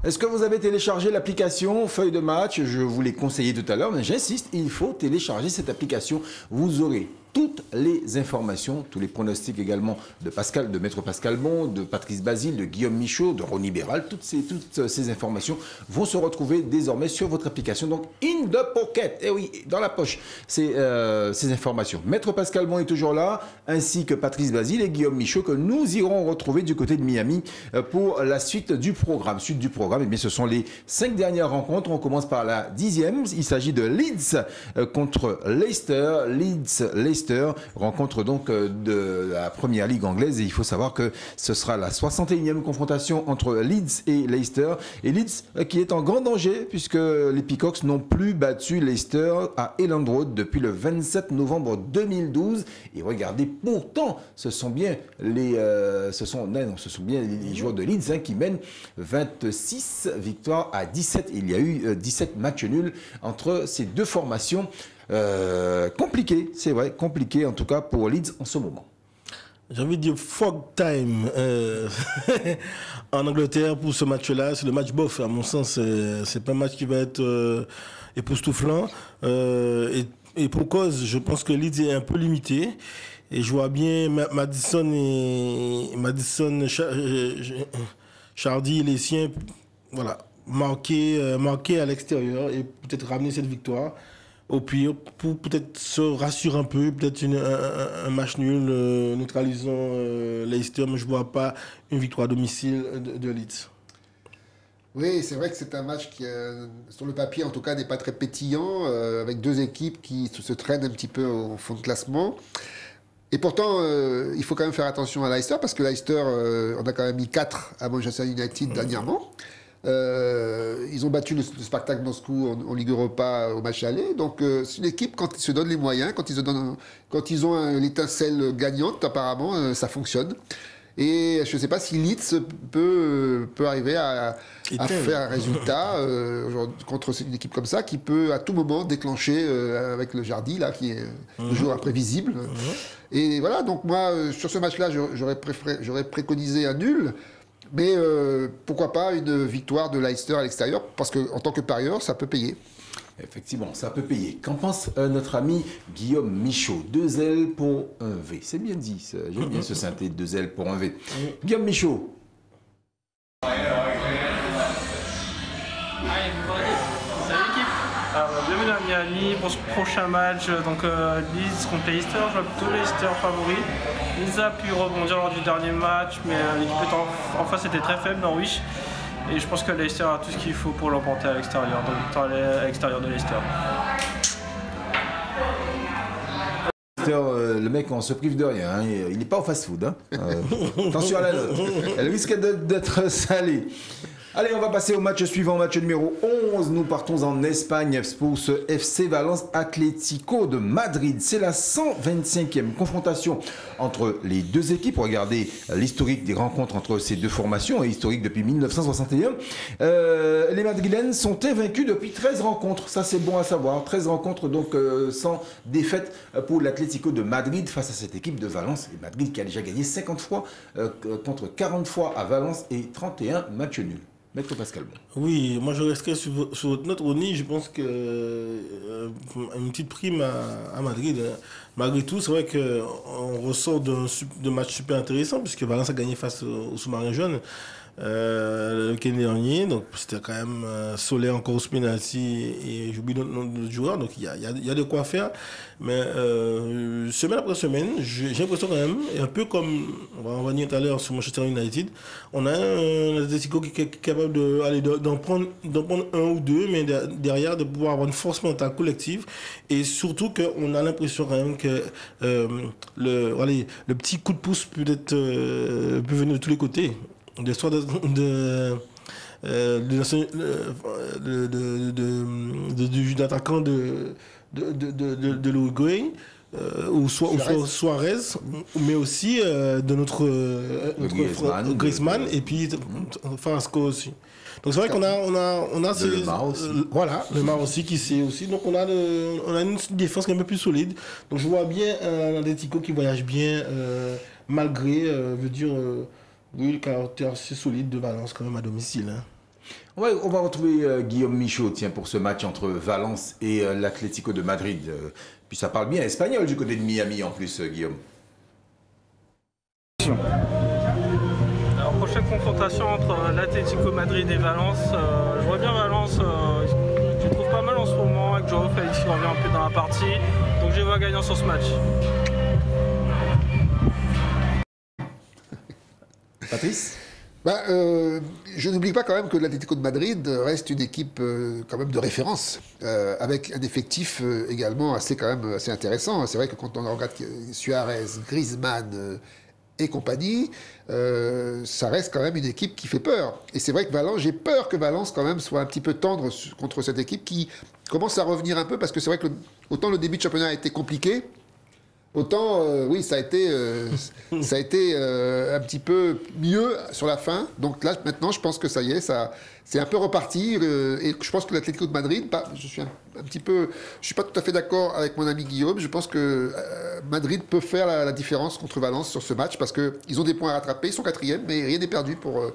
Est-ce que vous avez téléchargé l'application Feuille de match? Je vous l'ai conseillé tout à l'heure, mais j'insiste, il faut télécharger cette application. Vous aurez toutes les informations, tous les pronostics également de Maître Pascal Bon, de Patrice Basile, de Guillaume Michaud, de Ronnie Béral. Toutes ces informations vont se retrouver désormais sur votre application. Donc, in the pocket, eh oui, dans la poche, ces informations. Maître Pascal Bon est toujours là, ainsi que Patrice Basile et Guillaume Michaud, que nous irons retrouver du côté de Miami pour la suite du programme. Eh bien, ce sont les 5 dernières rencontres. On commence par la 10e. Il s'agit de Leeds contre Leicester. Leeds-Leicester, rencontre donc de la première ligue anglaise. Et il faut savoir que ce sera la 61e confrontation entre Leeds et Leicester. Et Leeds qui est en grand danger puisque les Peacocks n'ont plus battu Leicester à Elland Road depuis le 27 novembre 2012. Et regardez, pourtant, ce sont bien les joueurs de Leeds qui mènent 26 victoires à 17. Il y a eu 17 matchs nuls entre ces deux formations. Compliqué, c'est vrai, compliqué en tout cas pour Leeds en ce moment. J'ai envie de dire fog time en Angleterre pour ce match-là. C'est le match bof, à mon sens. C'est pas un match qui va être époustouflant. Et pour cause, je pense que Leeds est un peu limité. Et je vois bien Madison Chardy et les siens, voilà, marquer à l'extérieur et peut-être ramener cette victoire. Au pire, pour peut-être se rassurer un peu, peut-être un match nul neutralisant Leicester, mais je ne vois pas une victoire à domicile de Leeds. Oui, c'est vrai que c'est un match qui, sur le papier en tout cas, n'est pas très pétillant, avec deux équipes qui se traînent un petit peu au fond de classement. Et pourtant, il faut quand même faire attention à Leicester, parce que Leicester, on a quand même mis 4 à Manchester United dernièrement. Ils ont battu le Spartak Moscou en Ligue Europa au match aller. Donc c'est une équipe, quand ils se donnent les moyens, quand ils ont l'étincelle gagnante, apparemment, ça fonctionne. Et je ne sais pas si Leeds peut arriver à faire un résultat contre une équipe comme ça, qui peut à tout moment déclencher avec le Jardy, là, qui est toujours imprévisible. Et voilà, donc moi, sur ce match-là, j'aurais préconisé un nul. Mais pourquoi pas une victoire de Leicester à l'extérieur, parce qu'en tant que parieur, ça peut payer. Effectivement, ça peut payer. Qu'en pense notre ami Guillaume Michaud? 2 L pour 1 V. C'est bien dit, j'aime bien ce synthé, 2 L pour 1 V. Guillaume Michaud. Alors, bienvenue à Miami pour ce prochain match. Donc Leeds contre Leicester, je vois plutôt Leicester favori. Leeds a pu rebondir lors du dernier match, mais l'équipe en face était très faible, Norwich. Et je pense que Leicester a tout ce qu'il faut pour l'emporter à l'extérieur. Donc victoire à l'extérieur de Leicester. Le mec, on se prive de rien. Hein. Il n'est pas au fast-food. Hein. Attention à la note. Elle risque d'être salée. Allez, on va passer au match suivant, match numéro 11. Nous partons en Espagne pour ce FC Valence Atlético de Madrid. C'est la 125e confrontation entre les deux équipes. Regardez l'historique des rencontres entre ces deux formations, historique depuis 1961. Les Madrilènes sont invaincus depuis 13 rencontres. Ça, c'est bon à savoir. 13 rencontres, donc sans défaite pour l'Atlético de Madrid face à cette équipe de Valence. Et Madrid qui a déjà gagné 50 fois contre 40 fois à Valence et 31 matchs nuls. Maître Pascal Bon. Oui, moi je resterai sur votre note, Ronnie. Je pense que une petite prime à Madrid. Malgré tout, c'est vrai qu'on ressort de match super intéressant, puisque Valence a gagné face au Sous-Marin Jaune le week-end dernier. Donc c'était quand même Soler encore au penalty et j'oublie notre joueur. Donc il y a de quoi faire. Mais semaine après semaine, j'ai l'impression quand même, un peu comme on va en revenir tout à l'heure sur Manchester United, on a un Atletico qui est capable d'en prendre un ou deux, mais derrière de pouvoir avoir une force mentale collective. Et surtout qu'on a l'impression quand même que le petit coup de pouce peut venir de tous les côtés. L'histoire du attaquant de l'Uruguay, ou Suarez, mais aussi de notre Griezmann et puis Farasco aussi. Donc c'est vrai qu'on a le Mar aussi. Voilà, le Mar aussi qui sait aussi. Donc on a une défense qui est un peu plus solide. Donc je vois bien un Atlético qui voyage bien malgré, oui, le caractère assez solide de Valence quand même à domicile. Hein. On va retrouver Guillaume Michaud tiens, pour ce match entre Valence et l'Atlético de Madrid. Puis ça parle bien espagnol du côté de Miami en plus, Guillaume. Alors, prochaine confrontation entre l'Atlético Madrid et Valence. Je vois bien Valence, je le trouve pas mal en ce moment, avec Joao Félix qui revient un peu dans la partie. Donc je les vois gagnant sur ce match. Patrice? Je n'oublie pas quand même que l'Atlético de Madrid reste une équipe quand même de référence, avec un effectif également quand même assez intéressant. C'est vrai que quand on regarde Suarez, Griezmann et compagnie, ça reste quand même une équipe qui fait peur. Et c'est vrai que j'ai peur que Valence quand même soit un petit peu tendre contre cette équipe qui commence à revenir un peu, parce que c'est vrai que autant le début de championnat a été compliqué, autant, oui, ça a été un petit peu mieux sur la fin. Donc là, maintenant, je pense que ça y est, c'est un peu reparti. Et je pense que l'Atlético de Madrid, je suis je suis pas tout à fait d'accord avec mon ami Guillaume. Je pense que Madrid peut faire la différence contre Valence sur ce match, parce qu'ils ont des points à rattraper. Ils sont 4e, mais rien n'est perdu pour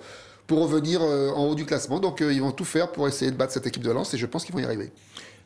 revenir en haut du classement. Donc ils vont tout faire pour essayer de battre cette équipe de Valence, et je pense qu'ils vont y arriver.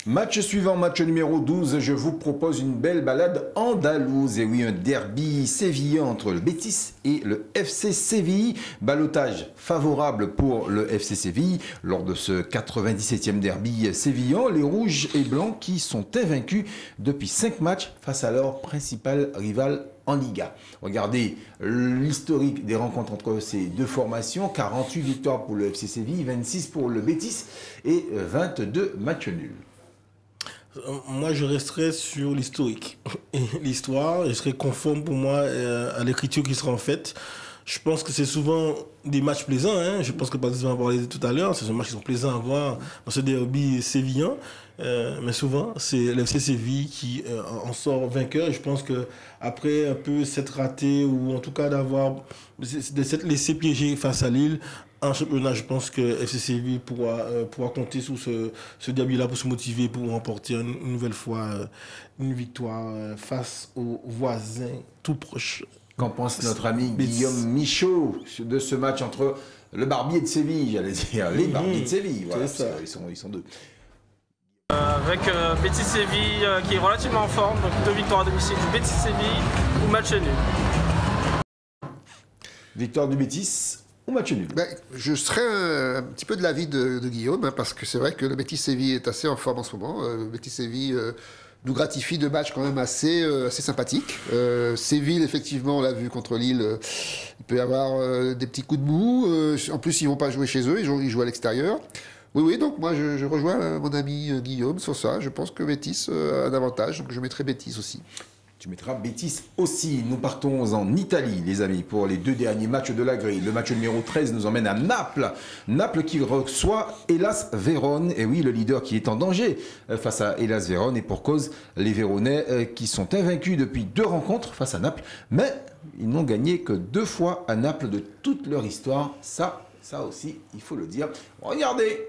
Match suivant, match numéro 12, je vous propose une belle balade andalouse. Et oui, un derby sévillan entre le Betis et le FC Séville. Ballottage favorable pour le FC Séville. Lors de ce 97e derby sévillan, les rouges et blancs qui sont invaincus depuis 5 matchs face à leur principal rival en Liga. Regardez l'historique des rencontres entre ces deux formations. 48 victoires pour le FC Séville, 26 pour le Betis et 22 matchs nuls. Moi, je resterai sur l'historique. L'histoire, je serai conforme pour moi à l'écriture qui sera en faite. Je pense que c'est souvent des matchs plaisants. Hein. Je pense que Patrice va en parler tout à l'heure. C'est des matchs qui sont plaisants à voir dans ce derby sévillan. Mais souvent, c'est l'FC Séville qui en sort vainqueur. Et je pense qu'après un peu s'être raté, ou en tout cas de s'être laissé piéger face à Lille, en championnat, je pense que FC Séville pourra compter sur ce derby-là pour se motiver, pour remporter une nouvelle fois une victoire face aux voisins tout proches. Qu'en pense notre ami Guillaume Michaud de ce match entre le Barbier de Séville, j'allais dire, les Barbiers de Séville, voilà, ils sont deux. Avec Betis Séville qui est relativement en forme, donc 2 victoires à domicile du Betis Séville ou match nul. Victoire du Betis ou match nul? Je serais un petit peu de l'avis de Guillaume, hein, parce que c'est vrai que le Betis Séville est assez en forme en ce moment. Le Betis Séville nous gratifie de matchs quand même assez sympathiques. Séville, effectivement, on l'a vu contre Lille, il peut y avoir des petits coups de mou. En plus, ils ne vont pas jouer chez eux, ils jouent à l'extérieur. Oui, donc moi je rejoins mon ami Guillaume sur ça. Je pense que Betis a un avantage, donc je mettrai Betis aussi. Tu mettras Betis aussi. Nous partons en Italie, les amis, pour les 2 derniers matchs de la grille. Le match numéro 13 nous emmène à Naples. Naples qui reçoit Hellas Vérone. Et oui, le leader qui est en danger face à Hellas Vérone. Et pour cause, les Véronais qui sont invaincus depuis 2 rencontres face à Naples. Mais ils n'ont gagné que 2 fois à Naples de toute leur histoire. Ça aussi, il faut le dire. Regardez,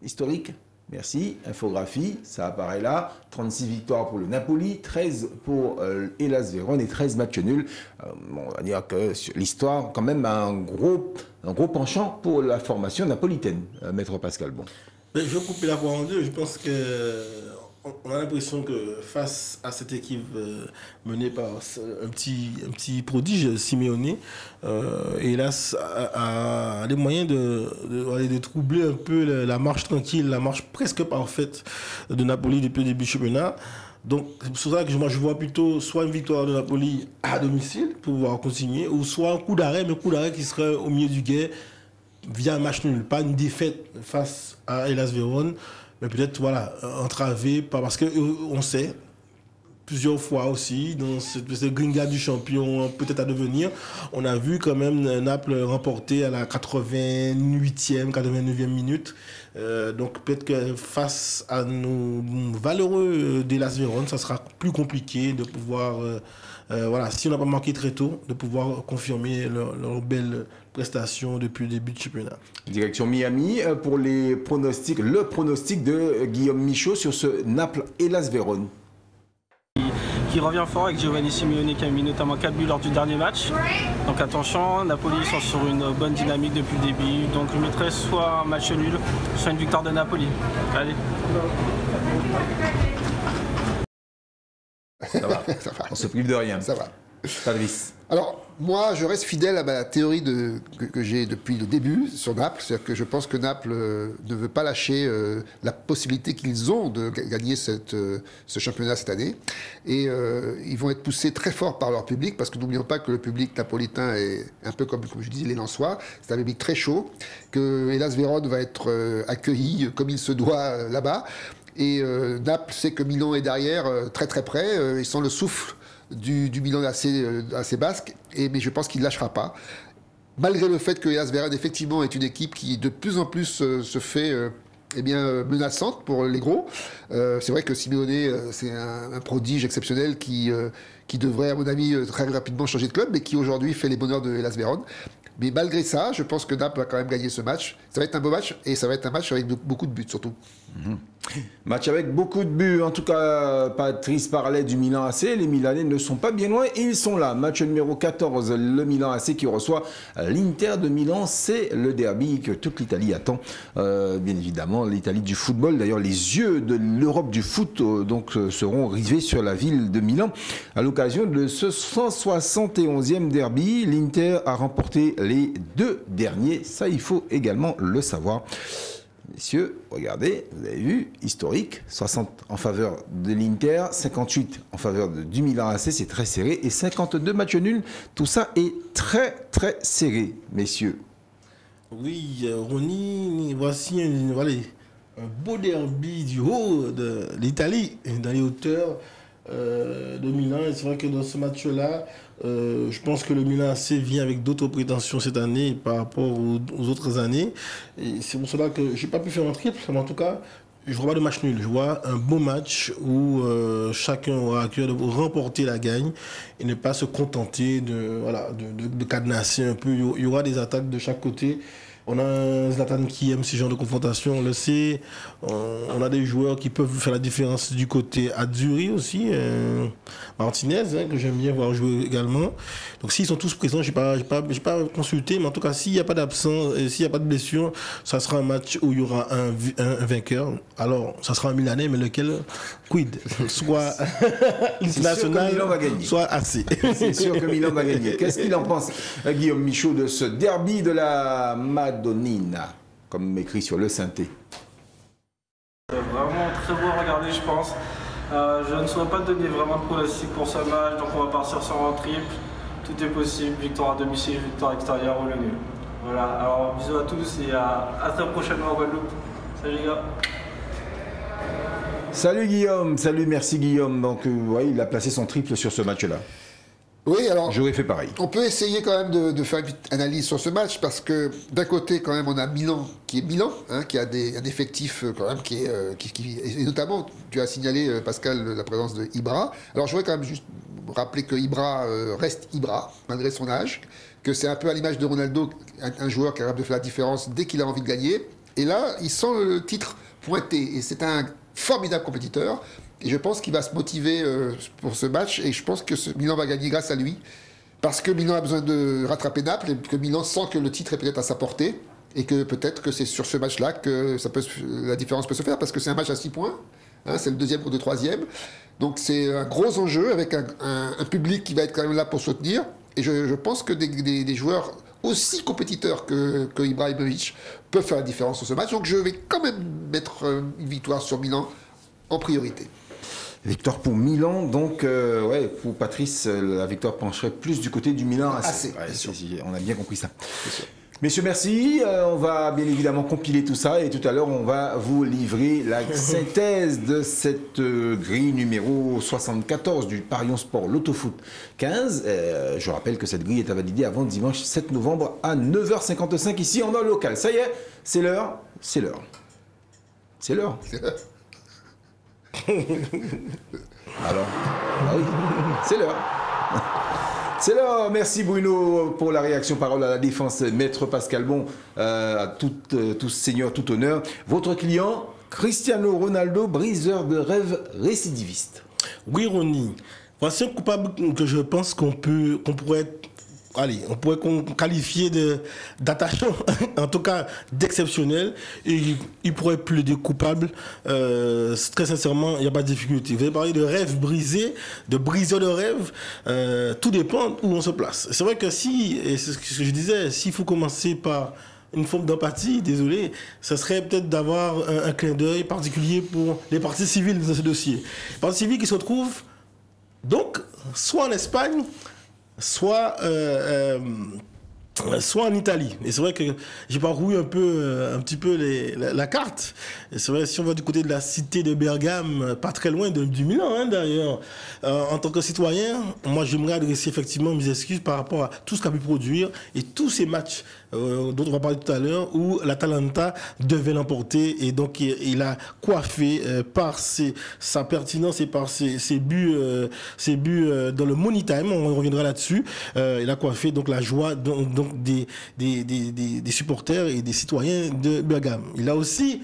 historique. Merci, infographie, ça apparaît là. 36 victoires pour le Napoli, 13 pour Hellas Vérone et 13 matchs nuls. On va dire que l'histoire, quand même, a un gros penchant pour la formation napolitaine, Maître Pascal. Bon. Je vais couper la voix en deux. Je pense qu'on a l'impression que face à cette équipe menée par un petit prodige, Simeone, Hellas a les moyens de troubler un peu la marche tranquille, la marche presque parfaite de Napoli depuis le début du championnat. Donc c'est pour ça que moi je vois plutôt soit une victoire de Napoli à domicile pour pouvoir continuer, ou soit un coup d'arrêt, mais un coup d'arrêt qui serait au milieu du guet via un match nul, pas une défaite face à Hellas Vérone, mais peut-être entravé parce qu'on sait plusieurs fois aussi dans cette gringade du champion peut-être à devenir, on a vu quand même Naples remporter à la 88e, 89e minute. Donc peut-être que face à nos valeureux d'Hellas Vérone, ça sera plus compliqué de pouvoir, si on n'a pas marqué très tôt, de pouvoir confirmer leur belle prestation depuis le début du championnat. Direction Miami pour le pronostic de Guillaume Michaud sur ce Naples-Hellas Vérone. qui revient fort avec Giovanni Simeone qui a mis notamment 4 buts lors du dernier match. Donc attention, Napoli sont sur une bonne dynamique depuis le début. Donc je mettrai soit un match nul, soit une victoire de Napoli. Allez. Ça va. Ça va. On se prive de rien. Ça va. Fabrice. Alors, moi, je reste fidèle à ma théorie que j'ai depuis le début sur Naples. C'est-à-dire que je pense que Naples ne veut pas lâcher la possibilité qu'ils ont de gagner ce championnat cette année. Et ils vont être poussés très fort par leur public, parce que n'oublions pas que le public napolitain est un peu comme je disais, les Lensois. C'est un public très chaud, que Hellas Vérone va être accueilli comme il se doit là-bas. Et Naples sait que Milan est derrière, très très près. Ils sont le souffle du Milan assez basque, mais je pense qu'il ne lâchera pas. Malgré le fait que Hellas Vérone, effectivement, est une équipe qui de plus en plus se fait menaçante pour les gros. C'est vrai que Simeone, c'est un prodige exceptionnel qui devrait, à mon avis, très rapidement changer de club, mais qui aujourd'hui fait les bonheurs de Hellas Vérone. Mais malgré ça, je pense que Naples va quand même gagner ce match. Ça va être un beau match, et ça va être un match avec beaucoup de buts, surtout. Match avec beaucoup de buts. En tout cas, Patrice parlait du Milan AC. Les Milanais ne sont pas bien loin. Ils sont là. Match numéro 14. Le Milan AC qui reçoit l'Inter de Milan. C'est le derby que toute l'Italie attend. Bien évidemment, l'Italie du football. D'ailleurs, les yeux de l'Europe du foot seront rivés sur la ville de Milan. À l'occasion de ce 171e derby, l'Inter a remporté les 2 derniers. Ça, il faut également le savoir. Messieurs, regardez, vous avez vu, historique, 60 en faveur de l'Inter, 58 en faveur du Milan AC, c'est très serré, et 52 matchs nuls, tout ça est très très serré, messieurs. Oui, Ronny, voici un beau derby du haut de l'Italie, dans les hauteurs de Milan. Et c'est vrai que dans ce match-là, je pense que le Milan AC vient avec d'autres prétentions cette année par rapport aux autres années. Et c'est pour cela que je n'ai pas pu faire un triple, mais en tout cas, je vois pas de match nul. Je vois un beau match où chacun aura à cœur de remporter la gagne et ne pas se contenter de cadenasser un peu. Il y aura des attaques de chaque côté. On a un Zlatan qui aime ce genre de confrontation, on le sait. On a des joueurs qui peuvent faire la différence du côté Azzurri aussi. Martinez, que j'aime bien voir jouer également. Donc s'ils sont tous présents, je n'ai pas consulté, mais en tout cas, s'il n'y a pas d'absence, s'il n'y a pas de blessure, ça sera un match où il y aura un vainqueur. Alors, ça sera un Milanais, mais lequel? Quid? Soit international, soit AC. C'est sûr que Milan va gagner. Qu'est-ce qu'il en pense, Guillaume Michaud, de ce derby de la Madonnina, comme écrit sur le synthé? Vraiment très beau à regarder, je pense. Je ne saurais pas donner vraiment de pronostic pour ce match, donc on va partir sur un triple. Tout est possible, victoire à domicile, victoire extérieure ou le nul. Voilà, alors bisous à tous et à très prochainement en Guadeloupe. Salut les gars. Salut Guillaume, salut, merci Guillaume. Donc ouais, il a placé son triple sur ce match-là. Oui, alors, j'aurais fait pareil. On peut essayer quand même de faire une petite analyse sur ce match, parce que d'un côté, quand même, on a Milan, qui est Milan, qui a un effectif quand même et notamment, tu as signalé, Pascal, la présence de Ibra. Alors, je voudrais quand même juste rappeler que Ibra reste Ibra, malgré son âge, que c'est un peu à l'image de Ronaldo, un joueur qui est capable de faire la différence dès qu'il a envie de gagner. Et là, il sent le titre pointé, et c'est un formidable compétiteur. Et je pense qu'il va se motiver pour ce match, et je pense que Milan va gagner grâce à lui, parce que Milan a besoin de rattraper Naples, et que Milan sent que le titre est peut-être à sa portée, et que peut-être que c'est sur ce match-là que la différence peut se faire, parce que c'est un match à 6 points, c'est le deuxième contre le troisième, donc c'est un gros enjeu avec un public qui va être quand même là pour soutenir, et je pense que des joueurs aussi compétiteurs que Ibrahimovic peuvent faire la différence sur ce match, donc je vais quand même mettre une victoire sur Milan en priorité. Victoire pour Milan, donc pour Patrice, la victoire pencherait plus du côté du Milan AC. On a bien compris ça. Messieurs, merci. On va bien évidemment compiler tout ça, et tout à l'heure, on va vous livrer la synthèse de cette grille numéro 74 du Parion Sport Loto-Foot 15. Je rappelle que cette grille est à valider avant dimanche 7 novembre à 9h55 ici en heure locale. Ça y est, c'est l'heure. C'est l'heure. C'est l'heure. Alors, oui, c'est l'heure. C'est l'heure. Merci Bruno pour la réaction. Parole à la défense. Maître Pascal Bon, à tous seigneurs, tout honneur. Votre client, Cristiano Ronaldo, briseur de rêve récidiviste. Oui, Ronny. Voici un coupable que je pense qu'on pourrait qualifier d'attachant, en tout cas d'exceptionnel, et il pourrait plaider coupable. Très sincèrement, il n'y a pas de difficulté. Vous avez parlé de rêve brisé, de briseur de rêve, tout dépend où on se place. C'est vrai que et c'est ce que je disais, s'il faut commencer par une forme d'empathie, désolé, ça serait peut-être d'avoir un clin d'œil particulier pour les parties civiles dans ce dossier. Les parties civiles qui se retrouvent donc soit en Espagne, soit en Italie. Et c'est vrai que j'ai parcouru un petit peu la carte. Et c'est vrai, si on va du côté de la cité de Bergame, pas très loin du Milan, d'ailleurs, en tant que citoyen, moi j'aimerais adresser effectivement mes excuses par rapport à tout ce qu'a pu produire et tous ces matchs dont on va parler tout à l'heure, où l'Atalanta devait l'emporter. Et donc il a coiffé par sa pertinence et par ses buts dans le money time, on reviendra là-dessus. Il a coiffé donc la joie donc des supporters et des citoyens de Bergame. Il a aussi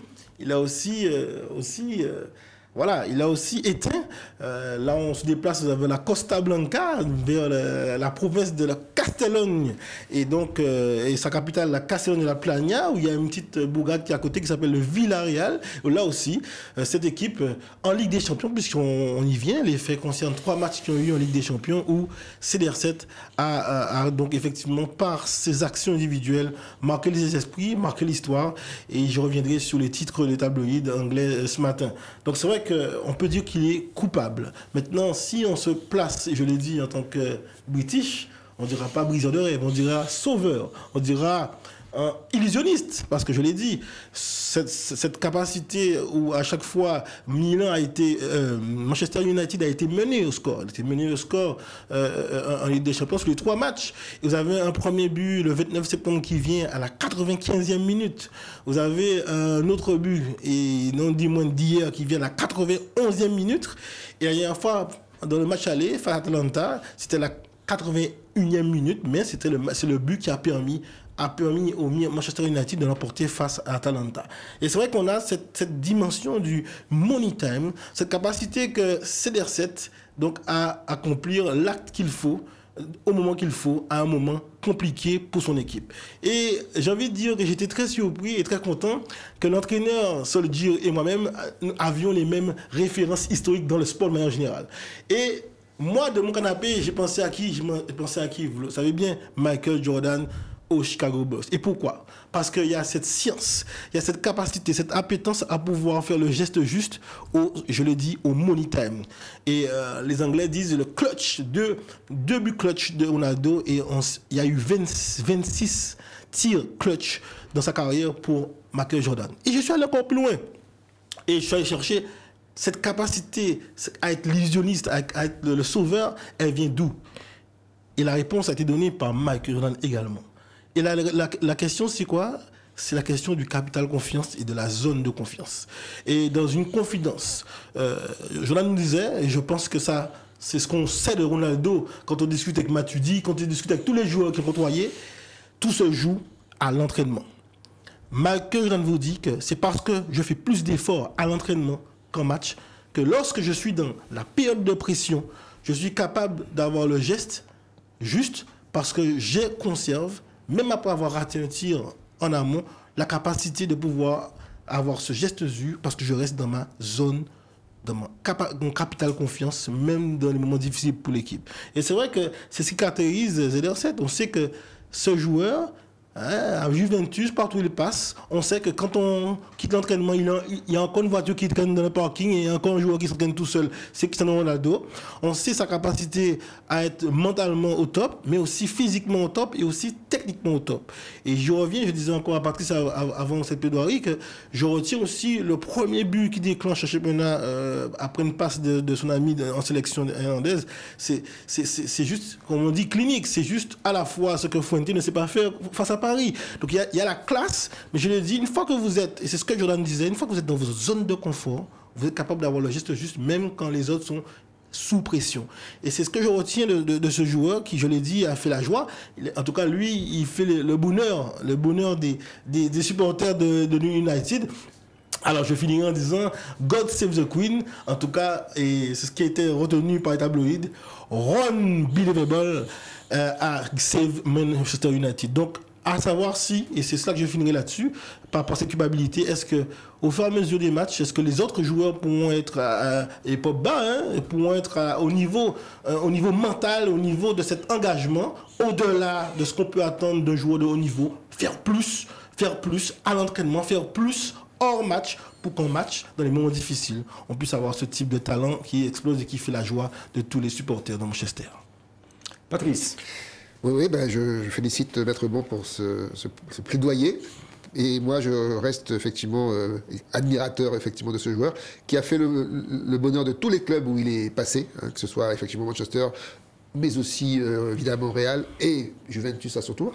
éteint. Là, on se déplace vers la Costa Blanca, vers la province de la Castellogne, et donc et sa capitale, la Castellogne de la Plania, où il y a une petite bourgade qui est à côté qui s'appelle le Villarreal. Là aussi, cette équipe en Ligue des Champions, puisqu'on y vient, les faits concernent 3 matchs qui ont eu en Ligue des Champions, où CDR7 a donc effectivement, par ses actions individuelles, marqué les esprits, marqué l'histoire, et je reviendrai sur les titres des tabloïds anglais ce matin. Donc c'est vrai qu'on peut dire qu'il est coupable. Maintenant, si on se place, et je l'ai dit en tant que British, on ne dira pas briseur de rêve, on dira sauveur, on dira illusionniste, parce que je l'ai dit, cette capacité où à chaque fois Manchester United a été mené au score. Il a été mené au score en Ligue des Champions sur les 3 matchs. Et vous avez un premier but le 29 septembre qui vient à la 95e minute. Vous avez un autre but, et non dit moins d'hier, qui vient à la 91e minute. Et la dernière fois, dans le match aller face à Atalanta, c'était la 81e minute, mais c'est le but qui a permis au Manchester United de l'emporter face à Atalanta. Et c'est vrai qu'on a cette dimension du money time, cette capacité que CDR7 donc à accomplir l'acte qu'il faut au moment qu'il faut, à un moment compliqué pour son équipe. Et j'ai envie de dire que j'étais très surpris et très content que l'entraîneur Solskjaer et moi-même avions les mêmes références historiques dans le sport de manière générale. Et moi, de mon canapé, j'ai pensé à qui? Vous le savez bien, Michael Jordan au Chicago Bulls. Et pourquoi? Parce qu'il y a cette science, il y a cette capacité, cette appétence à pouvoir faire le geste juste je le dis, au money time. Et les Anglais disent le clutch, deux buts clutch de Ronaldo, et il y a eu 26 tirs clutch dans sa carrière pour Michael Jordan. Et je suis allé encore plus loin. Et je suis allé chercher cette capacité à être l'illusionniste, à être le sauveur, elle vient d'où? Et la réponse a été donnée par Michael Jordan également. Et la question, c'est quoi? C'est la question du capital confiance et de la zone de confiance. Et dans une confidence, Jordan nous disait, et je pense que ça, c'est ce qu'on sait de Ronaldo quand on discute avec Matuidi, quand on discute avec tous les joueurs qui ont côtoyé, tout se joue à l'entraînement. Michael Jordan vous dit que c'est parce que je fais plus d'efforts à l'entraînement qu'en match, que lorsque je suis dans la période de pression, je suis capable d'avoir le geste juste parce que je conserve, même après avoir raté un tir en amont, la capacité de pouvoir avoir ce geste juste parce que je reste dans ma zone, dans mon capital confiance, même dans les moments difficiles pour l'équipe. Et c'est vrai que c'est ce qui caractérise ZR7. On sait que ce joueur, à Juventus, partout où il passe, on sait que quand on quitte l'entraînement, il y a encore une voiture qui traîne dans le parking et il y a encore un joueur qui s'entraîne tout seul, c'est Cristiano Ronaldo. On sait sa capacité à être mentalement au top, mais aussi physiquement au top et aussi techniquement au top. Et je reviens, je disais encore à Patrice avant cette plaidoirie que je retire aussi le premier but qui déclenche le championnat après une passe de son ami en sélection irlandaise. C'est juste, comme on dit, clinique. C'est juste à la fois ce que Fuente ne sait pas faire face à Paris. Donc il y a la classe, mais je le dis, une fois que vous êtes, et c'est ce que Jordan disait, une fois que vous êtes dans votre zone de confort, vous êtes capable d'avoir le geste juste, même quand les autres sont sous pression. Et c'est ce que je retiens de ce joueur qui, je l'ai dit, a fait la joie. En tout cas, lui, il fait le bonheur des supporters de United. Alors, je finirai en disant God save the Queen. En tout cas, et c'est ce qui a été retenu par les tabloïds. Ron Believable a save Manchester United. Donc, à savoir si, et c'est cela que je finirai là-dessus, par rapport à cette culpabilité, est-ce que, au fur et à mesure des matchs, est-ce que les autres joueurs pourront être, et pas bas, pourront être au niveau mental, au niveau de cet engagement, au-delà de ce qu'on peut attendre d'un joueur de haut niveau, faire plus à l'entraînement, faire plus hors match pour qu'en match, dans les moments difficiles, on puisse avoir ce type de talent qui explose et qui fait la joie de tous les supporters de Manchester. Patrice. Oui, ben je félicite Maître Bon pour ce plaidoyer. Et moi, je reste effectivement admirateur effectivement de ce joueur qui a fait le bonheur de tous les clubs où il est passé, que ce soit effectivement Manchester, mais aussi évidemment Real et Juventus à son tour.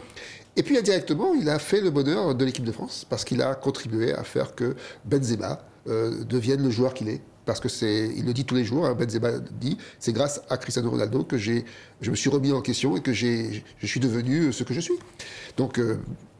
Et puis indirectement, il a fait le bonheur de l'équipe de France parce qu'il a contribué à faire que Benzema devienne le joueur qu'il est. Parce que il le dit tous les jours, Benzema dit, c'est grâce à Cristiano Ronaldo que je me suis remis en question et que je suis devenu ce que je suis. Donc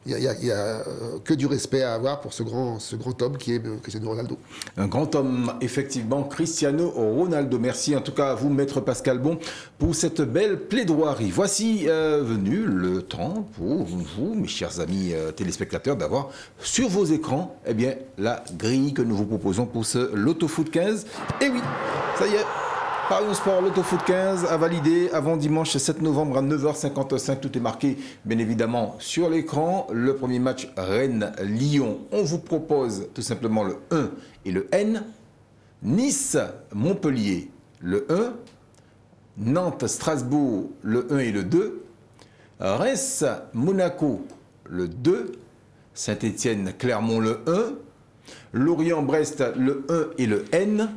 il n'y a que du respect à avoir pour ce grand homme qui est Cristiano Ronaldo. Un grand homme, effectivement, Cristiano Ronaldo. Merci en tout cas à vous, Maître Pascal Bon, pour cette belle plaidoirie. Voici venu le temps pour vous, mes chers amis téléspectateurs, d'avoir sur vos écrans la grille que nous vous proposons pour ce Loto Foot 15. Et oui, ça y est. Paris Sport Loto Foot 15 a validé avant dimanche 7 novembre à 9h55. Tout est marqué bien évidemment sur l'écran. Le premier match Rennes-Lyon. On vous propose tout simplement le 1 et le N. Nice-Montpellier, le 1. Nantes-Strasbourg, le 1 et le 2. Reims-Monaco, le 2. Saint-Étienne-Clermont, le 1. Lorient-Brest, le 1 et le N.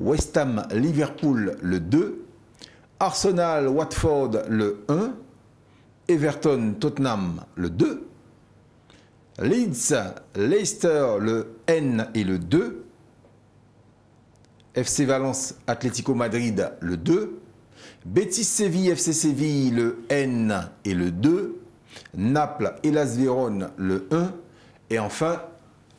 West Ham, Liverpool, le 2. Arsenal, Watford, le 1. Everton, Tottenham, le 2. Leeds, Leicester, le N et le 2. FC Valence, Atlético Madrid, le 2. Betis Séville, FC Séville, le N et le 2. Naples, Hellas Vérone, le 1. Et enfin,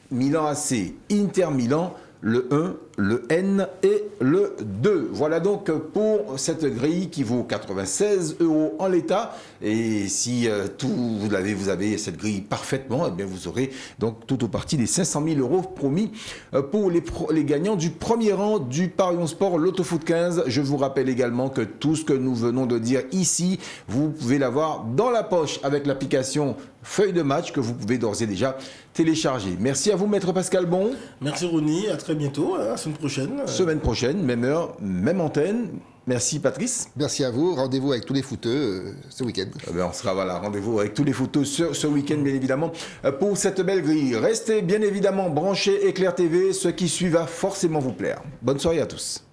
Milan AC, Inter Milan, le 1, le N et le 2. Voilà donc pour cette grille qui vaut 96 € en l'état. Et si vous avez cette grille parfaitement, vous aurez donc tout au parti des 500 000 € promis pour les gagnants du premier rang du Paris Sport Loto Foot 15. Je vous rappelle également que tout ce que nous venons de dire ici, vous pouvez l'avoir dans la poche avec l'application Feuille de match que vous pouvez d'ores et déjà télécharger. Merci à vous, Maître Pascal Bon. Merci Ronny, à très bientôt, à la semaine prochaine. Semaine prochaine, même heure, même antenne. Merci Patrice. Merci à vous, rendez-vous avec tous les footeux ce week-end. On sera rendez-vous avec tous les footeux ce week-end bien évidemment pour cette belle grille. Restez bien évidemment branchés Éclair TV, ce qui suit va forcément vous plaire. Bonne soirée à tous.